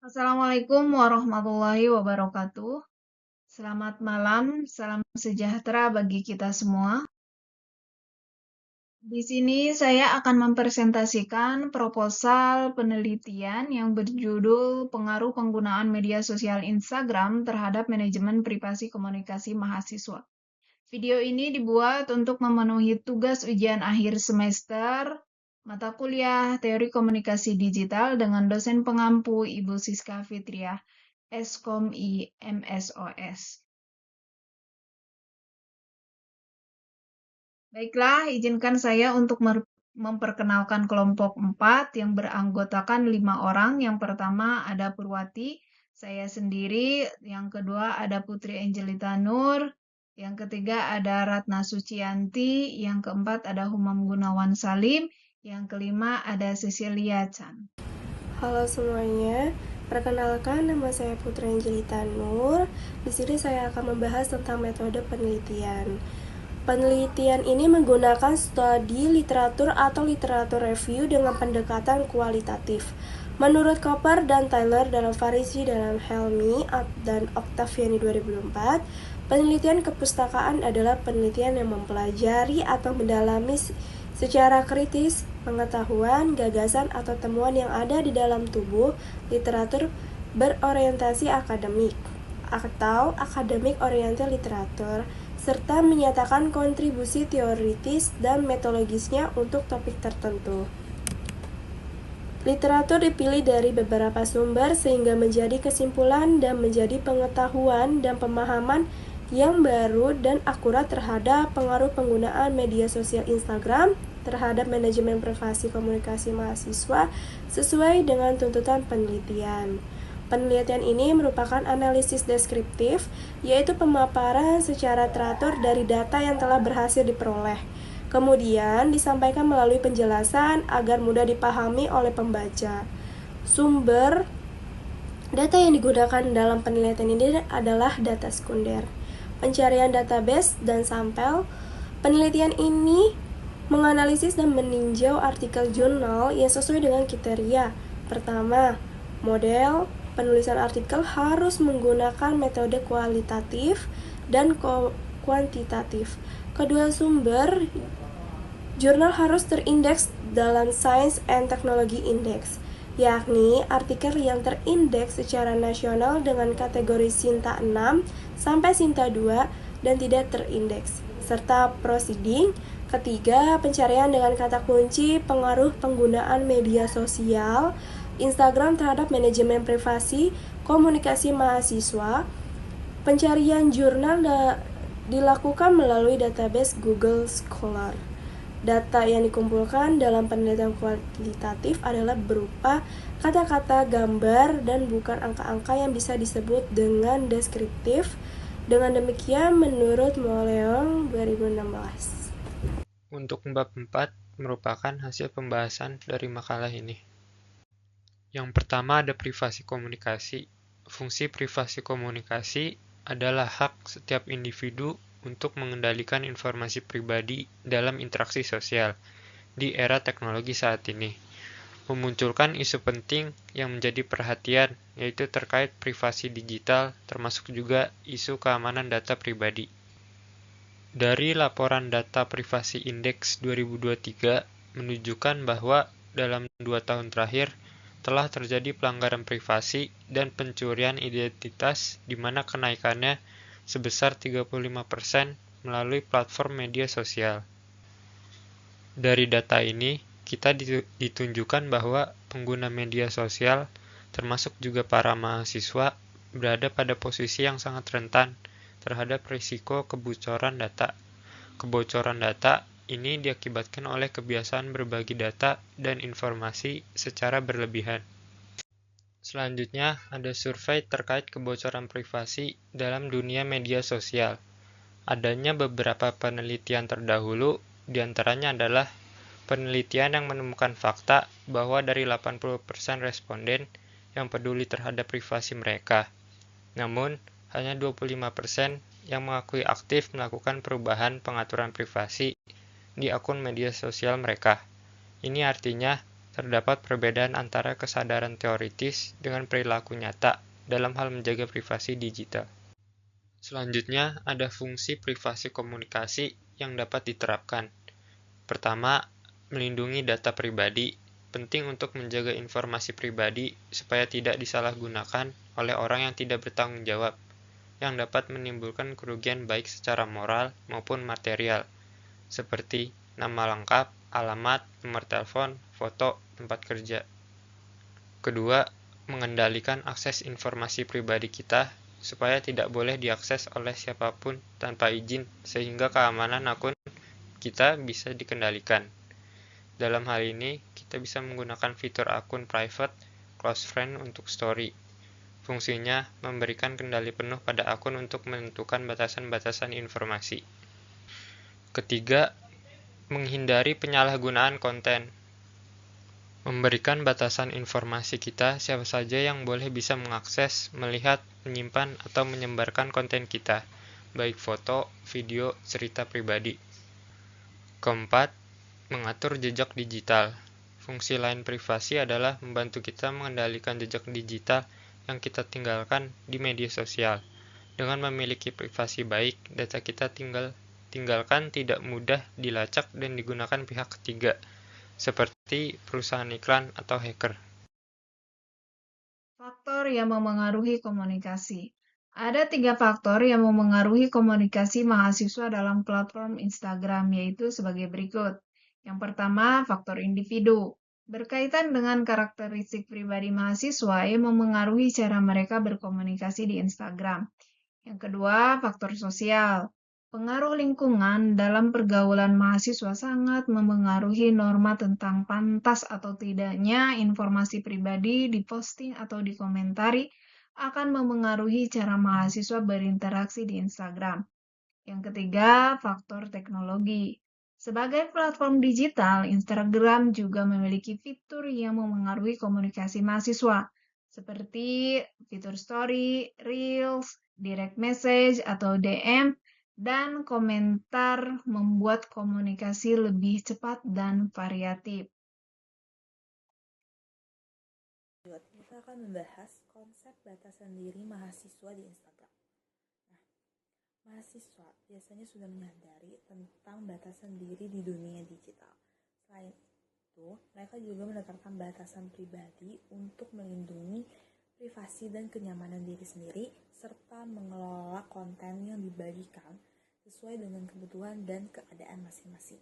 Assalamualaikum warahmatullahi wabarakatuh. Selamat malam, salam sejahtera bagi kita semua. Di sini saya akan mempresentasikan proposal penelitian yang berjudul Pengaruh Penggunaan Media Sosial Instagram terhadap Manajemen Privasi Komunikasi Mahasiswa. Video ini dibuat untuk memenuhi tugas ujian akhir semester mata kuliah Teori Komunikasi Digital dengan dosen pengampu Ibu Siska Fitriah, SKOMI MSOS. Baiklah, izinkan saya untuk memperkenalkan kelompok 4 yang beranggotakan 5 orang. Yang pertama ada Purwati, saya sendiri. Yang kedua ada Putri Angelita Nur. Yang ketiga ada Ratna Sucianti. Yang keempat ada Humam Gunawan Salim. Yang kelima ada Cecilia Chan. Halo semuanya, perkenalkan nama saya Putri Angelita Nur. Di sini saya akan membahas tentang metode penelitian. Penelitian ini menggunakan studi literatur atau literatur review dengan pendekatan kualitatif. Menurut Cooper dan Tyler dalam Farisi dalam Helmy dan Octaviani 2004, penelitian kepustakaan adalah penelitian yang mempelajari atau mendalami secara kritis pengetahuan, gagasan, atau temuan yang ada di dalam tubuh literatur berorientasi akademik atau academic oriented literature, serta menyatakan kontribusi teoritis dan metodologisnya untuk topik tertentu. Literatur dipilih dari beberapa sumber sehingga menjadi kesimpulan dan menjadi pengetahuan dan pemahaman yang baru dan akurat terhadap pengaruh penggunaan media sosial Instagram terhadap manajemen privasi komunikasi mahasiswa sesuai dengan tuntutan penelitian. Penelitian ini merupakan analisis deskriptif, yaitu pemaparan secara teratur dari data yang telah berhasil diperoleh. Kemudian disampaikan melalui penjelasan agar mudah dipahami oleh pembaca. Sumber data yang digunakan dalam penelitian ini adalah data sekunder, pencarian database, dan sampel. Penelitian ini menganalisis dan meninjau artikel jurnal yang sesuai dengan kriteria. Pertama, model penulisan artikel harus menggunakan metode kualitatif dan kuantitatif. Kedua, sumber jurnal harus terindeks dalam Science and Technology Index, yakni artikel yang terindeks secara nasional dengan kategori Sinta 6 sampai Sinta 2 dan tidak terindeks, serta proceeding. Ketiga, pencarian dengan kata kunci pengaruh penggunaan media sosial Instagram terhadap manajemen privasi komunikasi mahasiswa. Pencarian jurnal dilakukan melalui database Google Scholar. Data yang dikumpulkan dalam penelitian kualitatif adalah berupa kata-kata, gambar, dan bukan angka-angka yang bisa disebut dengan deskriptif. Dengan demikian, menurut Moleong 2016. Untuk bab 4 merupakan hasil pembahasan dari makalah ini. Yang pertama ada privasi komunikasi. Fungsi privasi komunikasi adalah hak setiap individu untuk mengendalikan informasi pribadi dalam interaksi sosial di era teknologi saat ini. Memunculkan isu penting yang menjadi perhatian, yaitu terkait privasi digital, termasuk juga isu keamanan data pribadi. Dari laporan Data Privasi Index 2023 menunjukkan bahwa dalam 2 tahun terakhir telah terjadi pelanggaran privasi dan pencurian identitas di mana kenaikannya sebesar 35% melalui platform media sosial. Dari data ini, kita ditunjukkan bahwa pengguna media sosial, termasuk juga para mahasiswa, berada pada posisi yang sangat rentan terhadap risiko kebocoran data. Kebocoran data ini diakibatkan oleh kebiasaan berbagi data dan informasi secara berlebihan. Selanjutnya, ada survei terkait kebocoran privasi dalam dunia media sosial. Adanya beberapa penelitian terdahulu, diantaranya adalah penelitian yang menemukan fakta bahwa dari 80% responden yang peduli terhadap privasi mereka. Namun, hanya 25% yang mengakui aktif melakukan perubahan pengaturan privasi di akun media sosial mereka. Ini artinya terdapat perbedaan antara kesadaran teoritis dengan perilaku nyata dalam hal menjaga privasi digital. Selanjutnya, ada fungsi privasi komunikasi yang dapat diterapkan. Pertama, melindungi data pribadi. Penting untuk menjaga informasi pribadi supaya tidak disalahgunakan oleh orang yang tidak bertanggung jawab, yang dapat menimbulkan kerugian baik secara moral maupun material, seperti nama lengkap, alamat, nomor telepon, foto, tempat kerja. Kedua, mengendalikan akses informasi pribadi kita supaya tidak boleh diakses oleh siapapun tanpa izin sehingga keamanan akun kita bisa dikendalikan. Dalam hal ini, kita bisa menggunakan fitur akun private, close friend untuk story. Fungsinya memberikan kendali penuh pada akun untuk menentukan batasan-batasan informasi. Ketiga, menghindari penyalahgunaan konten. Memberikan batasan informasi kita siapa saja yang boleh bisa mengakses, melihat, menyimpan, atau menyebarkan konten kita, baik foto, video, cerita pribadi. Keempat, mengatur jejak digital. Fungsi lain privasi adalah membantu kita mengendalikan jejak digital yang kita tinggalkan di media sosial. Dengan memiliki privasi baik, data kita tinggalkan tidak mudah dilacak dan digunakan pihak ketiga, seperti perusahaan iklan atau hacker. Faktor yang memengaruhi komunikasi. Ada 3 faktor yang memengaruhi komunikasi mahasiswa dalam platform Instagram, yaitu sebagai berikut. Yang pertama, faktor individu. Berkaitan dengan karakteristik pribadi mahasiswa yang memengaruhi cara mereka berkomunikasi di Instagram. Yang kedua, faktor sosial. Pengaruh lingkungan dalam pergaulan mahasiswa sangat memengaruhi norma tentang pantas atau tidaknya informasi pribadi diposting atau dikomentari akan memengaruhi cara mahasiswa berinteraksi di Instagram. Yang ketiga, faktor teknologi. Sebagai platform digital, Instagram juga memiliki fitur yang memengaruhi komunikasi mahasiswa, seperti fitur story, reels, direct message atau DM, dan komentar membuat komunikasi lebih cepat dan variatif. Kita akan membahas konsep batasan diri mahasiswa di Instagram. Mahasiswa biasanya sudah menyadari tentang batasan diri di dunia digital. Selain itu, mereka juga menetapkan batasan pribadi untuk melindungi privasi dan kenyamanan diri sendiri, serta mengelola konten yang dibagikan sesuai dengan kebutuhan dan keadaan masing-masing.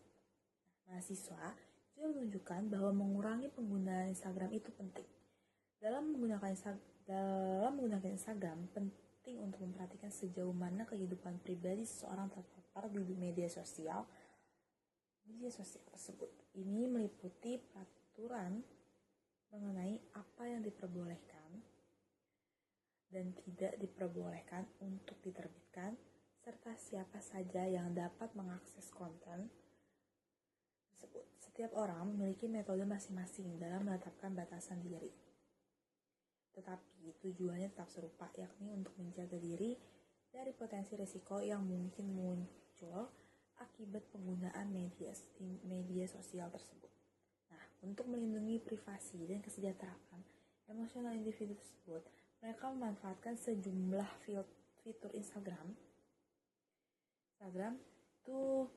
Mahasiswa juga menunjukkan bahwa mengurangi penggunaan Instagram itu penting. Dalam menggunakan Instagram, penting untuk memperhatikan sejauh mana kehidupan pribadi seseorang terpapar di media sosial tersebut. Ini meliputi peraturan mengenai apa yang diperbolehkan dan tidak diperbolehkan untuk diterbitkan, serta siapa saja yang dapat mengakses konten tersebut. Setiap orang memiliki metode masing-masing dalam menetapkan batasan diri. Tetapi tujuannya tetap serupa, yakni untuk menjaga diri dari potensi risiko yang mungkin muncul akibat penggunaan media sosial tersebut. Nah, untuk melindungi privasi dan kesejahteraan emosional individu tersebut, mereka memanfaatkan sejumlah fitur Instagram itu